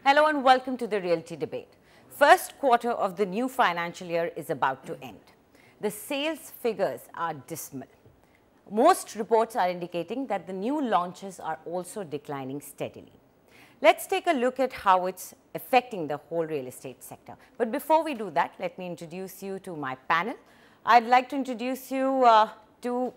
Hello and welcome to the Realty Debate. First quarter of the new financial year is about to end. The sales figures are dismal. Most reports are indicating that the new launches are also declining steadily. Let's take a look at how it's affecting the whole real estate sector. But before we do that, let me introduce you to my panel. I'd like to introduce you to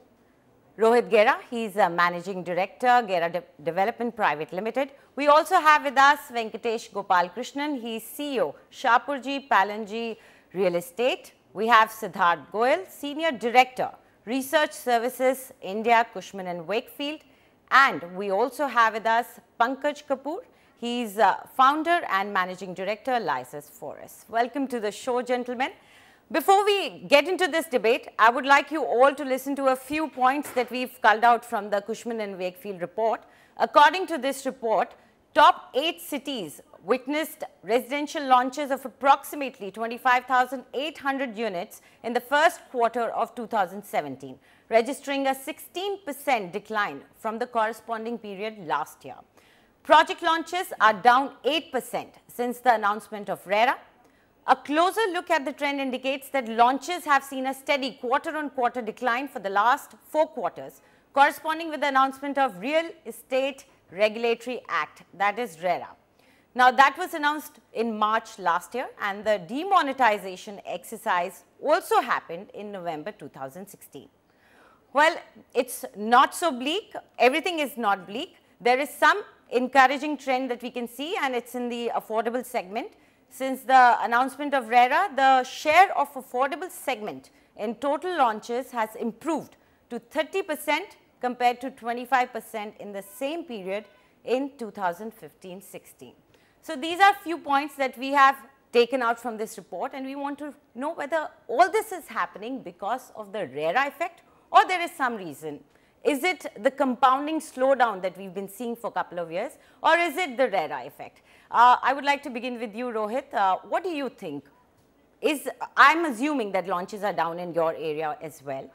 Rohit Gera. He's a Managing Director, Gera Development Private Limited. We also have with us Venkatesh Gopalakrishnan. He's CEO, Shapurji Palanji Real Estate. We have Siddharth Goyal, Senior Director, Research Services, India, Cushman & Wakefield. And we also have with us Pankaj Kapoor. He's Founder and Managing Director, Lysis Forest. Welcome to the show, gentlemen. Before we get into this debate, I would like you all to listen to a few points that we've culled out from the Cushman & Wakefield report. According to this report, top 8 cities witnessed residential launches of approximately 25,800 units in the first quarter of 2017, registering a 16% decline from the corresponding period last year. Project launches are down 8% since the announcement of RERA. A closer look at the trend indicates that launches have seen a steady quarter-on-quarter decline for the last 4 quarters, corresponding with the announcement of Real Estate Regulatory Act, that is RERA. Now, that was announced in March last year, and the demonetization exercise also happened in November 2016. Well, it's not so bleak. Everything is not bleak. There is some encouraging trend that we can see, and it's in the affordable segment. Since the announcement of RERA, the share of affordable segment in total launches has improved to 30% compared to 25% in the same period in 2015-16. So these are few points that we have taken out from this report, and we want to know whether all this is happening because of the RERA effect or there is some reason. Is it the compounding slowdown that we've been seeing for a couple of years, or is it the RERA effect? I would like to begin with you, Rohit. What do you think? I'm assuming that launches are down in your area as well.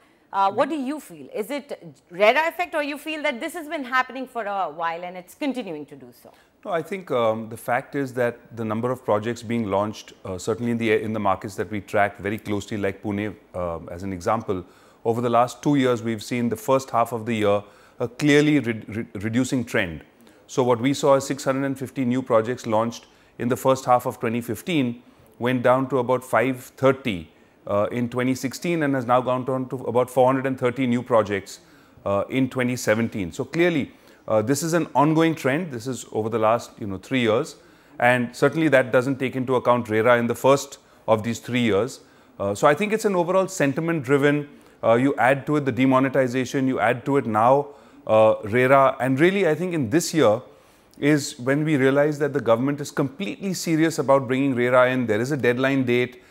What do you feel? Is it RERA effect, or you feel that this has been happening for a while and it's continuing to do so? No, I think the fact is that the number of projects being launched, certainly in the markets that we track very closely, like Pune as an example, over the last 2 years, we've seen the first half of the year a clearly reducing trend. So what we saw as 650 new projects launched in the first half of 2015 went down to about 530 in 2016 and has now gone down to about 430 new projects in 2017. So clearly, this is an ongoing trend. This is over the last 3 years, and certainly that doesn't take into account RERA in the first of these 3 years. So I think it's an overall sentiment-driven. You add to it the demonetization, you add to it now RERA, and really I think in this year is when we realize that the government is completely serious about bringing RERA in. There is a deadline date.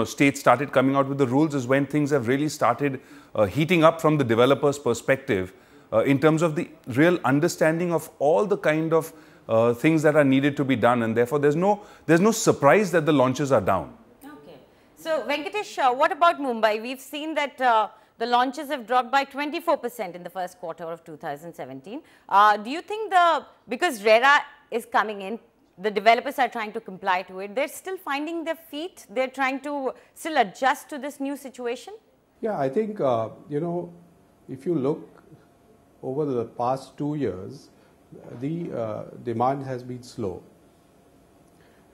States started coming out with the rules is when things have really started heating up from the developer's perspective in terms of the real understanding of all the kind of things that are needed to be done, and therefore there's no surprise that the launches are down. Okay. So Venkatesh, what about Mumbai? We've seen that the launches have dropped by 24% in the first quarter of 2017. Do you think because RERA is coming in, the developers are trying to comply to it, they're still finding their feet, they're trying to still adjust to this new situation? Yeah, I think, if you look over the past 2 years, the demand has been slow.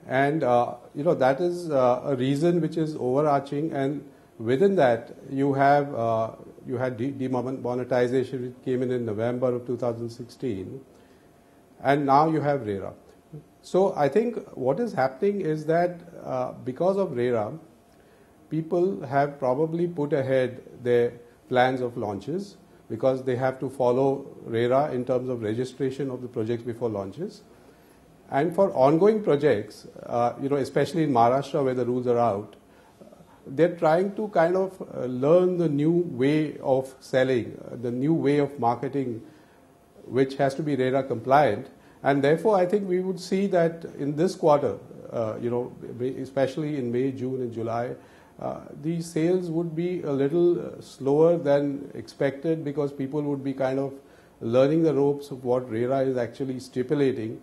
And, that is a reason which is overarching, and within that, you had demonetization which came in November of 2016, and now you have RERA. So I think what is happening is that because of RERA, people have probably put ahead their plans of launches because they have to follow RERA in terms of registration of the projects before launches. And for ongoing projects, especially in Maharashtra where the rules are out, they're trying to kind of learn the new way of selling, the new way of marketing, which has to be RERA compliant. And therefore, I think we would see that in this quarter, especially in May, June and July, the sales would be a little slower than expected because people would be kind of learning the ropes of what RERA is actually stipulating.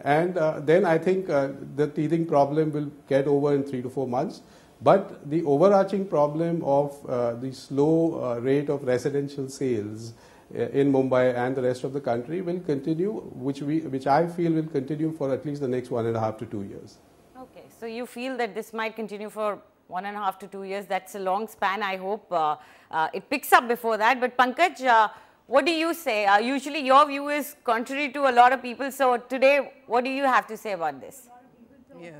and then I think the teething problem will get over in 3 to 4 months. But the overarching problem of the slow rate of residential sales in Mumbai and the rest of the country will continue, which I feel will continue for at least the next 1.5 to 2 years. Okay, so you feel that this might continue for 1.5 to 2 years. That's a long span. I hope it picks up before that. But Pankaj, what do you say? Usually your view is contrary to a lot of people. So today, what do you have to say about this? Yeah.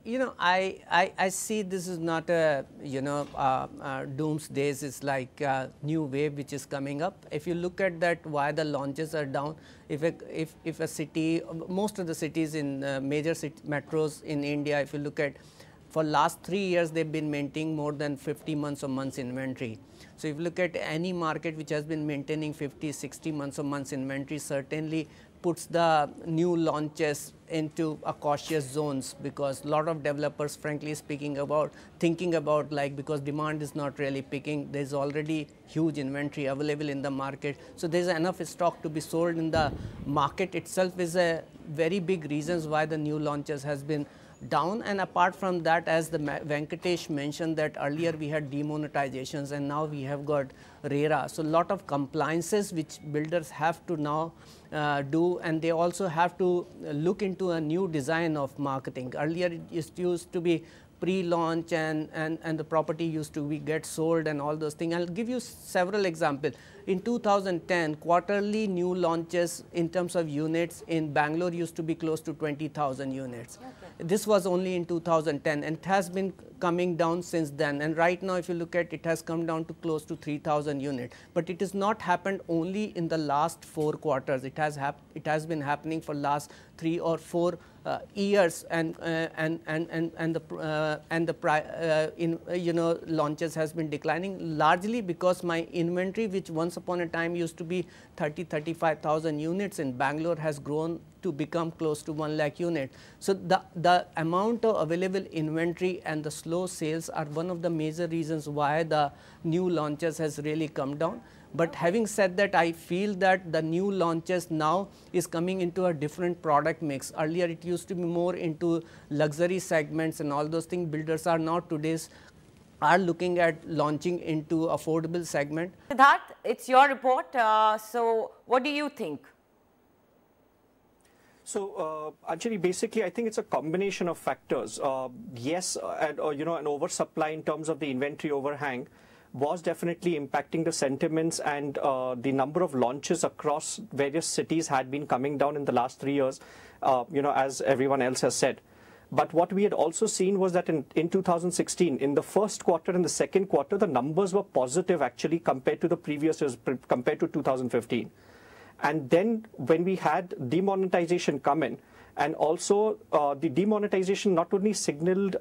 You know, I see this is not a, doomsdays. It's like a new wave which is coming up. If you look at that, why the launches are down, if a city, most of the cities in major metros in India, if you look at, for last 3 years, they've been maintaining more than 50 months or months inventory. So if you look at any market which has been maintaining 50, 60 months or months inventory, certainly puts the new launches into a cautious zones, because a lot of developers, frankly speaking, thinking about like, because demand is not really picking, there's already huge inventory available in the market. So there's enough stock to be sold in the market itself is a very big reasons why the new launches has been down. And apart from that, as the Venkatesh mentioned, that earlier we had demonetizations and now we have got RERA. So a lot of compliances which builders have to now do, and they also have to look into a new design of marketing. Earlier it used to be pre-launch and the property used to be get sold and all those things. I'll give you several examples. In 2010, quarterly new launches in terms of units in Bangalore used to be close to 20,000 units. Okay. This was only in 2010 and it has been coming down since then. And right now, if you look at it, has come down to close to 3,000 units. But it has not happened only in the last 4 quarters. It has been happening for last 3 or 4 years, and launches has been declining largely because my inventory, which once upon a time used to be 35,000 units in Bangalore, has grown to become close to 1 lakh units. So the amount of available inventory and the slow sales are one of the major reasons why the new launches has really come down. But having said that, I feel that the new launches now is coming into a different product mix. Earlier it used to be more into luxury segments and all those things. Builders are now are looking at launching into affordable segment. Siddharth, it's your report. So what do you think? So, Anjali, basically, I think it's a combination of factors. Yes, an oversupply in terms of the inventory overhang was definitely impacting the sentiments, and the number of launches across various cities had been coming down in the last 3 years, as everyone else has said. But what we had also seen was that in 2016, in the first quarter and the second quarter, the numbers were positive actually compared to the previous years, compared to 2015. And then when we had demonetization come in, and also the demonetization not only signaled,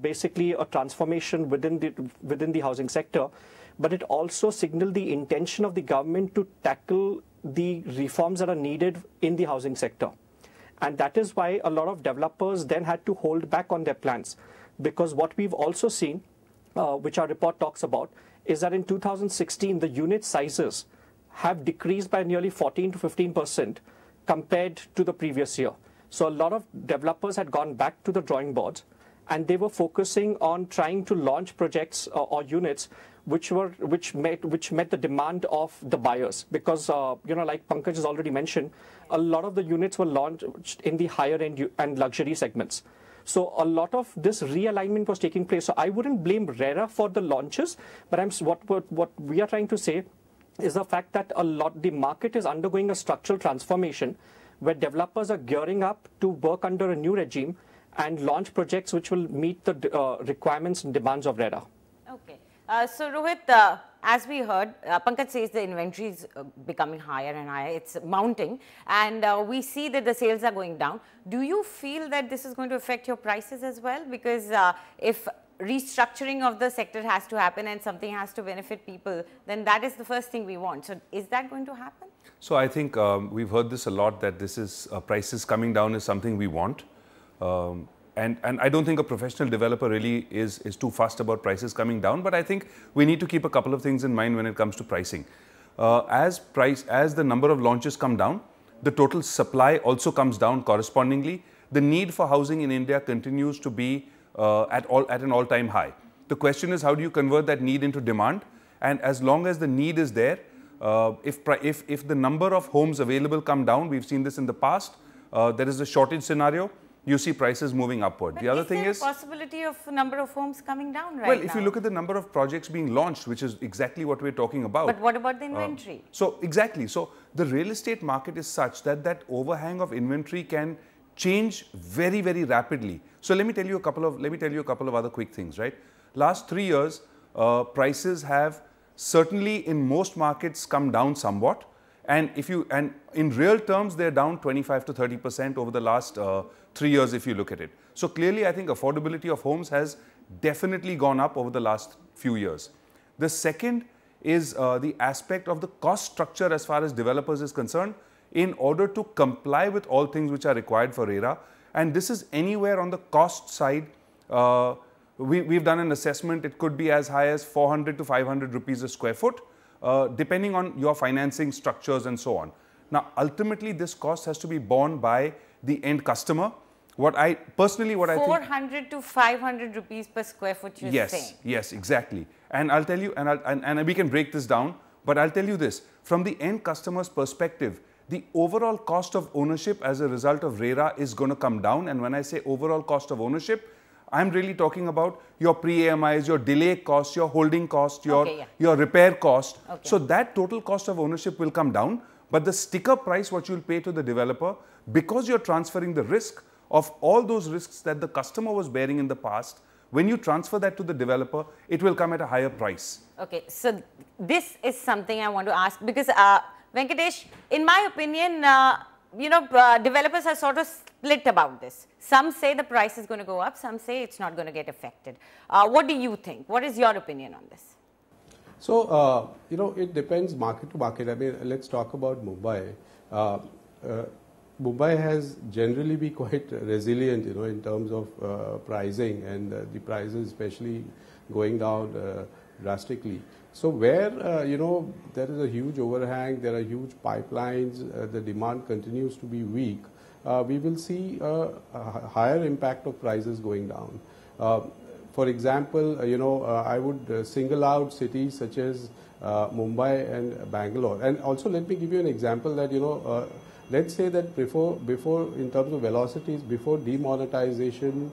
basically a transformation within the housing sector, but it also signaled the intention of the government to tackle the reforms that are needed in the housing sector. And that is why a lot of developers then had to hold back on their plans, because what we've also seen, which our report talks about, is that in 2016 the unit sizes have decreased by nearly 14 to 15% compared to the previous year. So a lot of developers had gone back to the drawing boards, and they were focusing on trying to launch projects or units which met the demand of the buyers, because like Pankaj has already mentioned, a lot of the units were launched in the higher end and luxury segments. So a lot of this realignment was taking place. So I wouldn't blame RERA for the launches, but what we are trying to say is the fact that the market is undergoing a structural transformation where developers are gearing up to work under a new regime and launch projects which will meet the requirements and demands of RERA. Okay. So Rohit, as we heard, Pankaj says the inventory is becoming higher and higher. It's mounting, and we see that the sales are going down. Do you feel that this is going to affect your prices as well? Because if restructuring of the sector has to happen and something has to benefit people, then that is the first thing we want. So is that going to happen? So I think we've heard this a lot, that this is prices coming down is something we want. And I don't think a professional developer really is too fussed about prices coming down, but I think we need to keep a couple of things in mind when it comes to pricing. As the number of launches come down, the total supply also comes down correspondingly. The need for housing in India continues to be at an all-time high. The question is, how do you convert that need into demand? And as long as the need is there, if the number of homes available come down, we've seen this in the past, there is a shortage scenario, you see prices moving upward. But the other thing is, there a possibility of number of homes coming down right well, now? if you look at the number of projects being launched, which is exactly what we're talking about. But what about the inventory? So exactly. So the real estate market is such that that overhang of inventory can change very, very rapidly. So let me tell you a couple of other quick things, right? Last 3 years, prices have certainly in most markets come down somewhat. And in real terms, they're down 25 to 30% over the last 3 years if you look at it. So clearly, I think affordability of homes has definitely gone up over the last few years. The second is the aspect of the cost structure as far as developers is concerned in order to comply with all things which are required for RERA. And this is anywhere on the cost side. We've done an assessment. It could be as high as 400 to 500 rupees a square foot, depending on your financing structures and so on. Now, ultimately, this cost has to be borne by the end customer. What I think 400 to 500 rupees per square foot, you're saying? Yes, exactly. And I'll tell you, and we can break this down, but I'll tell you this, from the end customer's perspective, the overall cost of ownership as a result of RERA is going to come down. And when I say overall cost of ownership, I'm really talking about your pre-AMIs, your delay costs, your holding cost, your repair cost. Okay. So that total cost of ownership will come down. But the sticker price, what you'll pay to the developer, because you're transferring the risk of all those risks that the customer was bearing in the past, when you transfer that to the developer, it will come at a higher price. Okay, so this is something I want to ask because Venkatesh, in my opinion, developers are sort of split about this. Some say the price is going to go up, some say it's not going to get affected. What do you think? What is your opinion on this? So, it depends market to market. I mean, let's talk about Mumbai. Mumbai has generally been quite resilient, in terms of pricing and the prices especially going down drastically. So where, there is a huge overhang, there are huge pipelines, the demand continues to be weak, we will see a higher impact of prices going down. For example, I would single out cities such as Mumbai and Bangalore. And also let me give you an example that, let's say that before in terms of velocities, before demonetization,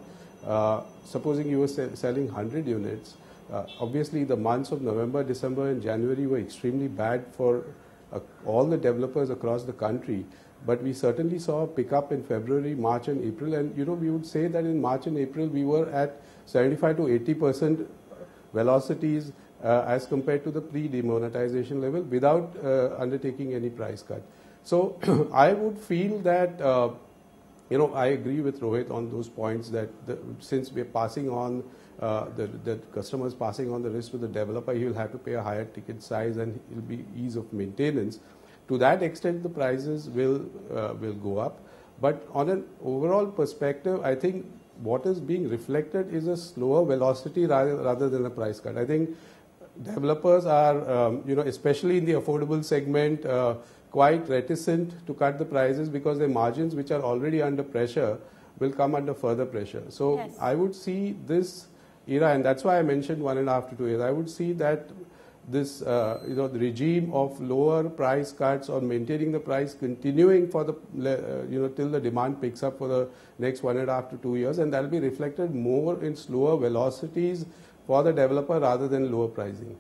supposing you were selling 100 units, obviously the months of November, December and January were extremely bad for all the developers across the country. But we certainly saw a pickup in February, March and April. And, we would say that in March and April, we were at 75 to 80% velocities as compared to the pre-demonetization level without undertaking any price cut. So I would feel that, I agree with Rohit on those points that since we're passing on, the customer is passing on the risk to the developer, he will have to pay a higher ticket size and it will be ease of maintenance. To that extent, the prices will go up. But on an overall perspective, I think what is being reflected is a slower velocity rather than a price cut. I think developers are, especially in the affordable segment, quite reticent to cut the prices because their margins, which are already under pressure, will come under further pressure. So yes. I would see this era, and that's why I mentioned 1.5 to 2 years. I would see that this, the regime of lower price cuts or maintaining the price continuing for the, till the demand picks up for the next 1.5 to 2 years, and that will be reflected more in slower velocities for the developer rather than lower pricing.